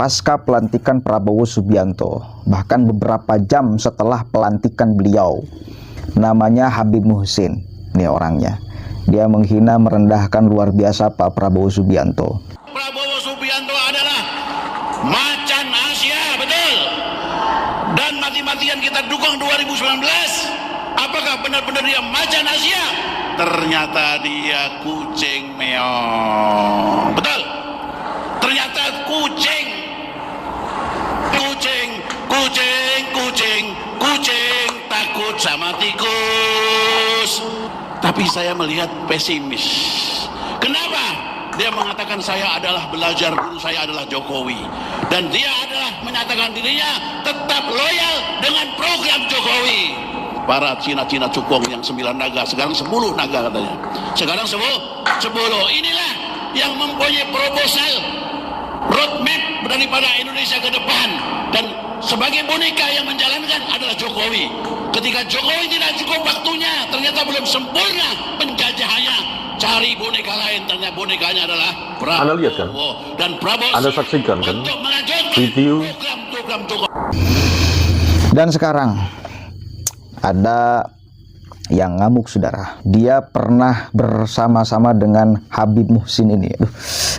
pasca pelantikan Prabowo Subianto, bahkan beberapa jam setelah pelantikan beliau. Namanya Habib Muhsin, ini orangnya. Dia menghina, merendahkan luar biasa Pak Prabowo Subianto. Prabowo Subianto adalah macan Asia, betul. Dan mati-matian kita dukung 2019. Apakah benar-benar dia macan Asia? Ternyata dia kucing meong. Betul. Ternyata kucing takut sama tikus. Tapi saya melihat pesimis. Kenapa? Dia mengatakan saya adalah belajar, guru saya adalah Jokowi. Dan dia adalah menyatakan dirinya tetap loyal dengan program Jokowi. Para Cina-Cina cukong yang 9 naga, sekarang 10 naga katanya. Sekarang 10. Inilah yang mempunyai proposal roadmap daripada Indonesia ke depan. Dan sebagai boneka yang menjalankan adalah Jokowi. Ketika Jokowi tidak cukup waktunya, ternyata belum sempurna penjajahannya, cari boneka lain. Ternyata bonekanya adalah Prabowo. Anda lihat kan? Dan Prabowo Anda saksikan kan? untuk melanjutkan Video. program Jokowi. Dan sekarang ada yang ngamuk, saudara. Dia pernah bersama-sama dengan Habib Muhsin ini.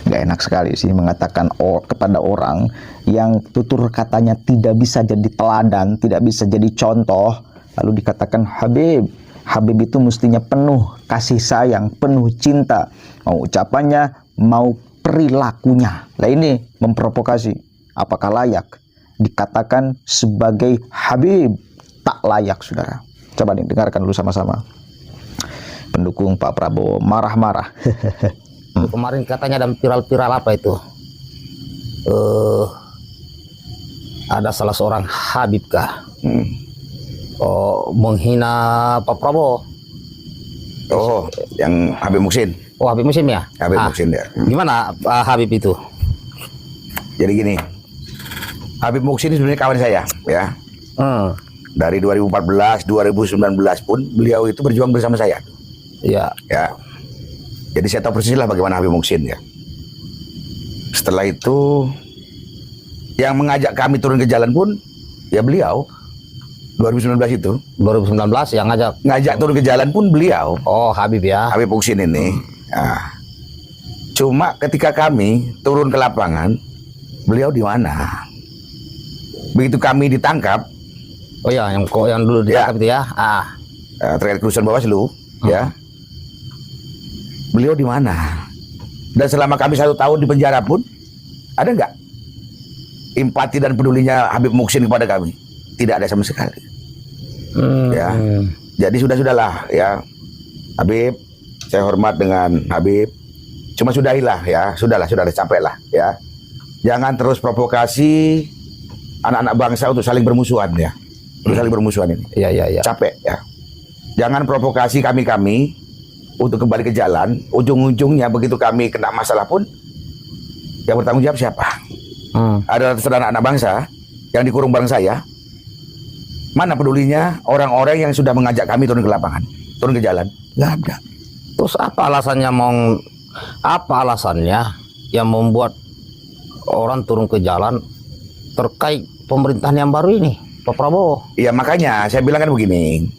Gak enak sekali sih mengatakan kepada orang yang tutur katanya tidak bisa jadi teladan, tidak bisa jadi contoh, lalu dikatakan Habib itu mestinya penuh kasih sayang, penuh cinta, mau ucapannya, mau perilakunya. Nah, ini memprovokasi. Apakah layak dikatakan sebagai Habib? Tak layak, saudara. Coba nih, dengarkan dulu sama-sama. Pendukung Pak Prabowo marah-marah. Kemarin katanya ada viral-viral apa itu? Ada salah seorang Habib kah? Menghina Pak Prabowo. Oh, yang Habib Muhsin. Oh, Habib Muhsin ya? Habib Muhsin ya. Gimana Habib itu? Jadi gini, Habib Muhsin ini sebenarnya kawan saya, ya. Dari 2014, 2019 pun beliau itu berjuang bersama saya. Ya. Ya. Jadi saya tahu persis lah bagaimana Habib Muhsin ya. Setelah itu yang mengajak kami turun ke jalan pun ya beliau. 2019 itu. 2019 yang ngajak turun ke jalan pun beliau. Oh, Habib ya. Habib Muhsin ini. Nah, cuma ketika kami turun ke lapangan, beliau di mana? Begitu kami ditangkap. Oh ya, yang dulu ditangkap itu ya. Terkait kerusuhan Bawaslu, ya. Beliau di mana? Dan selama kami 1 tahun di penjara pun, ada nggak empati dan pedulinya Habib Muhsin kepada kami? Tidak ada sama sekali. Ya. Jadi sudahlah ya, Habib. Saya hormat dengan Habib. Cuma sudahilah ya, sudah sampailah ya. Jangan terus provokasi anak-anak bangsa untuk saling bermusuhan ya. Saling bermusuhan ini. Iya. Capek ya. Jangan provokasi kami untuk kembali ke jalan. Ujung-ujungnya begitu kami kena masalah pun, yang bertanggung jawab siapa? Ada saudara anak bangsa yang dikurung bareng saya. Mana pedulinya orang-orang yang sudah mengajak kami turun ke lapangan, turun ke jalan? Nggak ada. Terus apa alasannya yang membuat orang turun ke jalan terkait pemerintahan yang baru ini, Pak Prabowo? Iya, makanya saya bilang kan begini,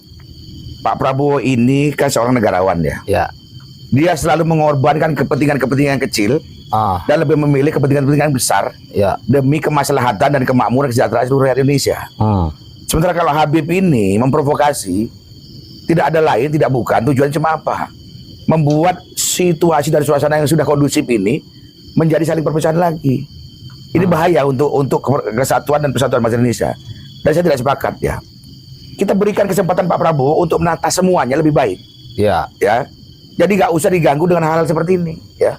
Pak Prabowo ini kan seorang negarawan ya. Ya. Dia selalu mengorbankan kepentingan-kepentingan kecil dan lebih memilih kepentingan-kepentingan besar demi kemaslahatan dan kemakmuran kesejahteraan seluruh rakyat Indonesia. Sementara kalau Habib ini memprovokasi, tidak ada lain, tidak bukan, tujuannya cuma apa? Membuat situasi dan suasana yang sudah kondusif ini menjadi saling perpecahan lagi. Ini bahaya untuk kesatuan dan persatuan bangsa Indonesia. Dan saya tidak sepakat ya. Kita berikan kesempatan Pak Prabowo untuk menata semuanya lebih baik. Ya. Ya. Jadi nggak usah diganggu dengan hal-hal seperti ini. Ya.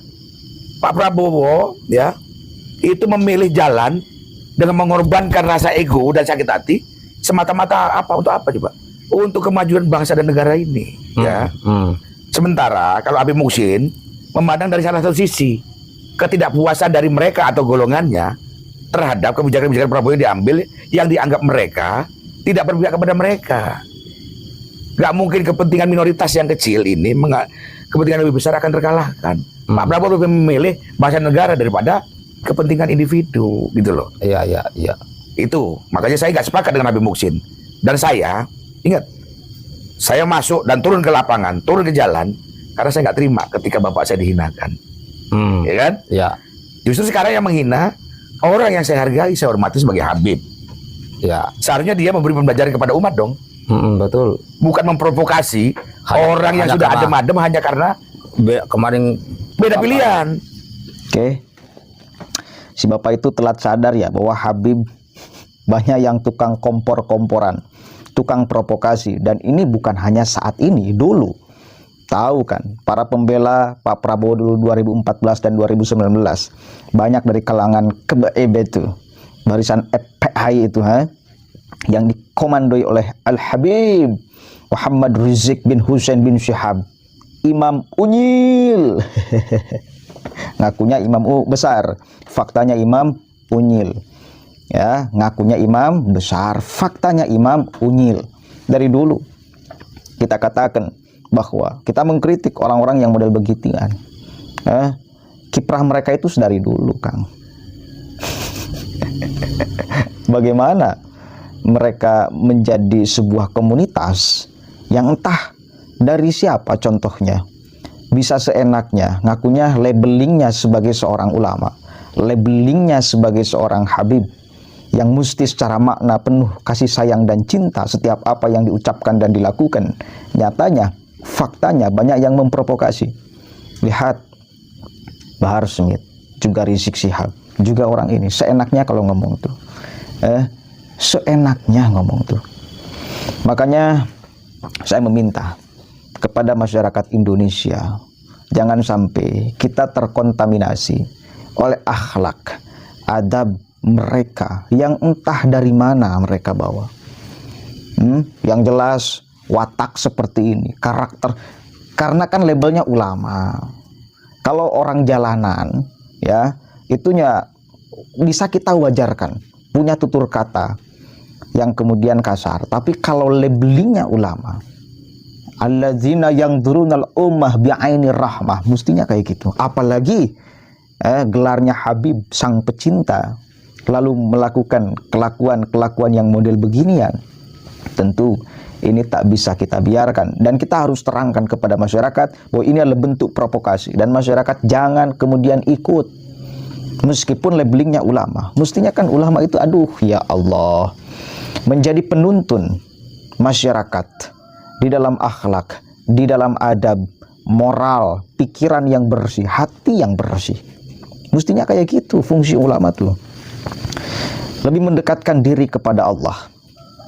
Pak Prabowo ya itu memilih jalan dengan mengorbankan rasa ego dan sakit hati semata-mata apa, untuk apa coba? Untuk kemajuan bangsa dan negara ini. Ya. Sementara kalau Habib Muhsin memandang dari salah satu sisi, ketidakpuasan dari mereka atau golongannya terhadap kebijakan-kebijakan Prabowo yang diambil, yang dianggap mereka tidak berpihak kepada mereka. Gak mungkin kepentingan minoritas yang kecil ini, kepentingan lebih besar akan terkalahkan. Pak Prabowo lebih memilih bangsa negara daripada kepentingan individu gitu loh. Iya. Itu makanya saya nggak sepakat dengan Habib Muhsin. Dan saya ingat, saya masuk dan turun ke lapangan, turun ke jalan karena saya nggak terima ketika bapak saya dihinakan, ya kan? Iya. Justru sekarang yang menghina orang yang saya hargai, saya hormati sebagai Habib. Ya, Seharusnya dia memberi pembelajaran kepada umat dong, betul. bukan memprovokasi orang yang hanya sudah karena- adem-adem hanya karena Kemarin beda pilihan. Oke. Si bapak itu telat sadar ya bahwa Habib banyak yang tukang kompor-komporan, tukang provokasi, dan ini bukan hanya saat ini, dulu. Tahu kan, para pembela Pak Prabowo dulu 2014 dan 2019 banyak dari kalangan KBEB itu, barisan FPI itu, yang dikomandoi oleh Al-Habib Muhammad Rizik bin Hussein bin Syihab, Imam Unyil. Ngakunya imam besar, faktanya imam unyil. Ya, ngakunya imam besar, faktanya imam unyil. Dari dulu kita katakan bahwa kita mengkritik orang-orang yang model begituan. Kiprah mereka itu dari dulu, Kang. Bagaimana mereka menjadi sebuah komunitas yang entah dari siapa contohnya bisa seenaknya ngakunya labelingnya sebagai seorang ulama, labelingnya sebagai seorang habib yang mesti secara makna penuh kasih sayang dan cinta setiap apa yang diucapkan dan dilakukan. Nyatanya, faktanya banyak yang memprovokasi. Lihat Bahar Smith, juga Rizik Syihab, juga orang ini seenaknya kalau ngomong tuh, seenaknya ngomong tuh. Makanya saya meminta kepada masyarakat Indonesia, jangan sampai kita terkontaminasi oleh akhlak, adab mereka yang entah dari mana mereka bawa. Yang jelas watak seperti ini, karakter, karena kan labelnya ulama. Kalau orang jalanan, ya, itunya bisa kita wajarkan, punya tutur kata yang kemudian kasar. Tapi kalau labelingnya ulama, alladzina yang durunal ummah bi'aini rahmah, mestinya kayak gitu. Apalagi gelarnya Habib sang pecinta, lalu melakukan kelakuan-kelakuan yang model beginian. Tentu ini tak bisa kita biarkan, dan kita harus terangkan kepada masyarakat bahwa ini adalah bentuk provokasi, dan masyarakat jangan kemudian ikut. Meskipun labelingnya ulama, mestinya kan ulama itu, aduh ya Allah, menjadi penuntun masyarakat di dalam akhlak, di dalam adab, moral, pikiran yang bersih, hati yang bersih. Mestinya kayak gitu fungsi ulama tuh. Lebih mendekatkan diri kepada Allah,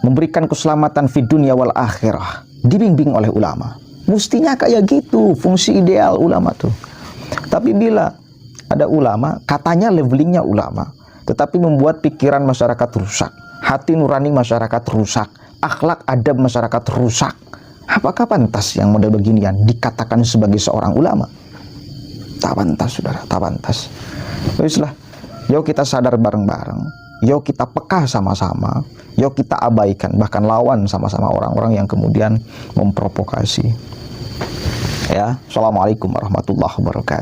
memberikan keselamatan di dunia wal akhirah, dibimbing oleh ulama. Mestinya kayak gitu fungsi ideal ulama tuh. Tapi bila ada ulama, katanya labelingnya ulama, tetapi membuat pikiran masyarakat rusak, hati nurani masyarakat rusak, akhlak adab masyarakat rusak, apakah pantas yang model beginian dikatakan sebagai seorang ulama? Tak pantas, saudara, tak pantas. Baiklah, yuk kita sadar bareng-bareng, yuk kita peka sama-sama, yuk kita abaikan, bahkan lawan sama-sama orang-orang yang kemudian memprovokasi. Ya, Assalamualaikum warahmatullahi wabarakatuh.